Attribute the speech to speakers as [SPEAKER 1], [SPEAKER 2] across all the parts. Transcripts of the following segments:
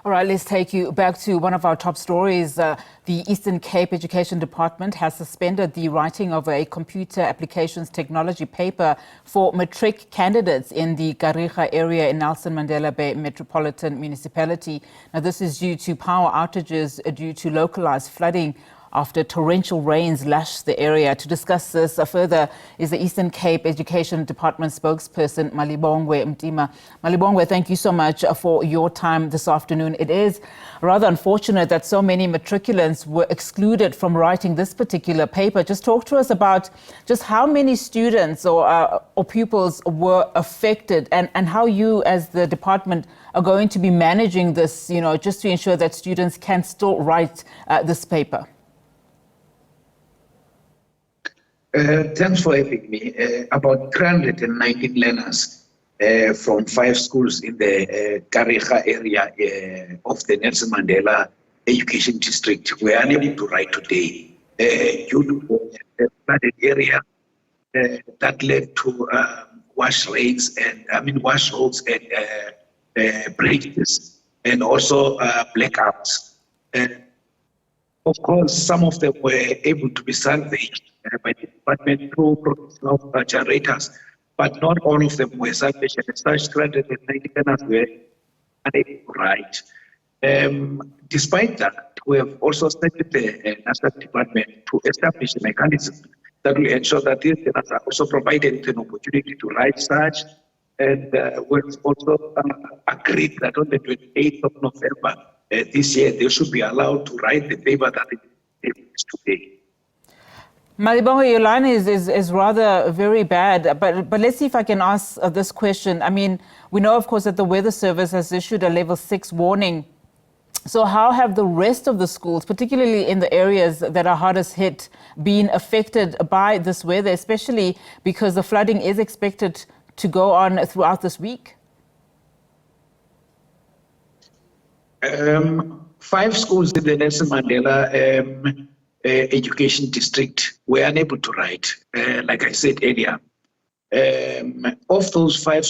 [SPEAKER 1] All right, let's take you back to one of our top stories. The Eastern Cape Education Department has suspended the writing of a computer applications technology paper for matric candidates in the Kariega area in Nelson Mandela Bay Metropolitan Municipality. Now, this is due to power outages due to localized flooding after torrential rains lashed the area. To discuss this further is the Eastern Cape Education Department spokesperson, Malibongwe Mtima. Malibongwe, thank you so much for your time this afternoon. It is rather unfortunate that so many matriculants were excluded from writing this particular paper. Just talk to us about just how many students or pupils were affected and how you as the department are going to be managing this, just to ensure that students can still write this paper.
[SPEAKER 2] Thanks for having me. About 319 learners from 5 schools in the Kariega area of the Nelson Mandela Education District were unable to write today due to the flooded area that led to wash roads and bridges and also blackouts. Of course, some of them were able to be salvaged by the department through professional generators, but not all of them were salvaged, and such 390 learners were unable to write. Despite that, we have also started the national department to establish a mechanism that will ensure that these learners are also provided an opportunity to write such, and we've also agreed that on the 28th of November this year, they should be allowed to write the paper that it is today.
[SPEAKER 1] Malibongwe, your line is rather very bad, but let's see if I can ask this question. I mean, we know, of course, that the Weather Service has issued a level 6 warning. So how have the rest of the schools, particularly in the areas that are hardest hit, been affected by this weather, especially because the flooding is expected to go on throughout this week?
[SPEAKER 2] 5 schools in the Nelson Mandela Education District were unable to write, like I said earlier. Of those 5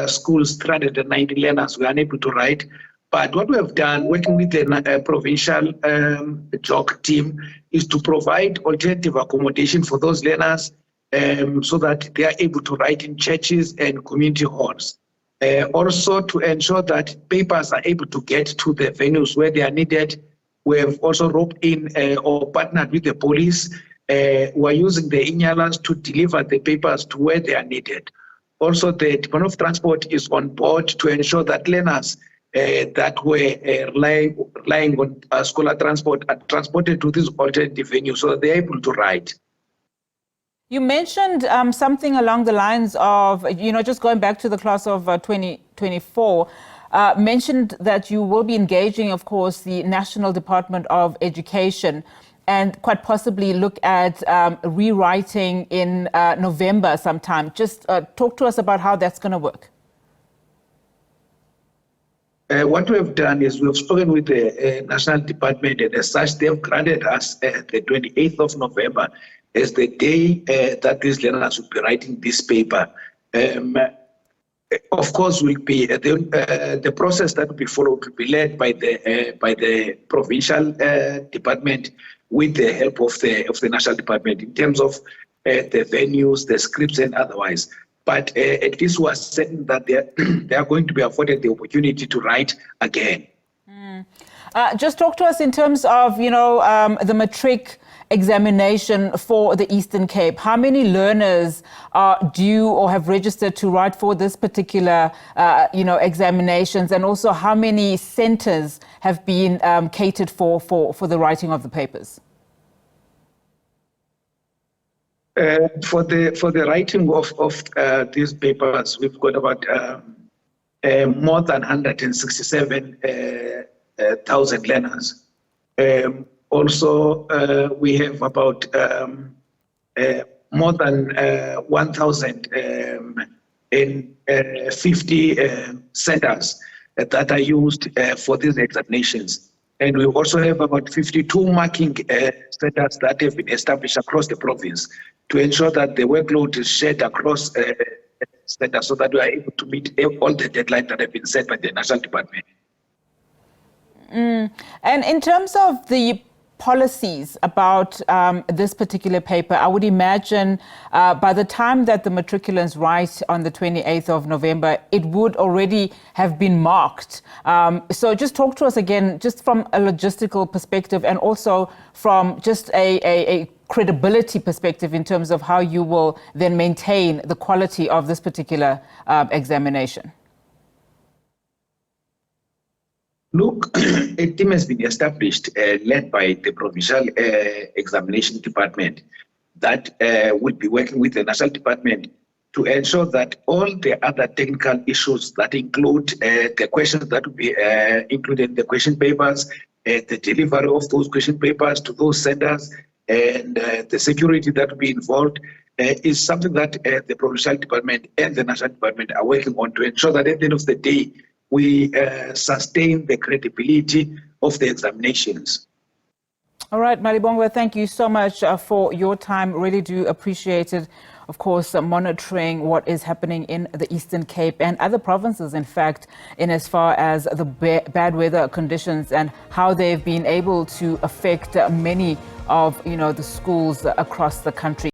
[SPEAKER 2] schools, 390 learners were unable to write. But what we have done, working with the provincial JOC team, is to provide alternative accommodation for those learners so that they are able to write in churches and community halls. Also to ensure that papers are able to get to the venues where they are needed. We have also roped in or partnered with the police who are using the Inyalas to deliver the papers to where they are needed. Also, the Department of Transport is on board to ensure that learners that were relying on scholar transport are transported to these alternative venues so that they are able to write.
[SPEAKER 1] You mentioned something along the lines of, just going back to the class of 2024, mentioned that you will be engaging, of course, the National Department of Education and quite possibly look at rewriting in November sometime. Just talk to us about how that's going to work.
[SPEAKER 2] What we have done is we have spoken with the National Department, and as such, they have granted us the 28th of November as the day that these learners will be writing this paper. Of course, will be the process that will be followed will be led by the provincial department with the help of the national department in terms of the venues, the scripts, and otherwise. But at least we are certain that they are going to be afforded the opportunity to write again.
[SPEAKER 1] Just talk to us in terms of the matric examination for the Eastern Cape. How many learners are due or have registered to write for this particular, examinations, and also how many centres have been catered for the writing of the papers?
[SPEAKER 2] For the writing of these papers, we've got about more than 167,000 learners. Also, we have about more than 1,050 centers that are used for these examinations. And we also have about 52 marking centers that have been established across the province to ensure that the workload is shared across centers so that we are able to meet all the deadlines that have been set by the National Department.
[SPEAKER 1] And in terms of the policies about this particular paper, I would imagine by the time that the matriculants write on the 28th of November, it would already have been marked. So just talk to us again, just from a logistical perspective and also from just a credibility perspective in terms of how you will then maintain the quality of this particular examination.
[SPEAKER 2] Look, a team has been established, led by the Provincial Examination Department, that will be working with the National Department to ensure that all the other technical issues that include the questions that will be included in the question papers, the delivery of those question papers to those senders, and the security that will be involved is something that the Provincial Department and the National Department are working on to ensure that at the end of the day, we sustain the credibility of the examinations.
[SPEAKER 1] All right, Malibongwe, thank you so much for your time. Really do appreciate it. Of course, monitoring what is happening in the Eastern Cape and other provinces, in fact, in as far as the bad weather conditions and how they've been able to affect many of, the schools across the country.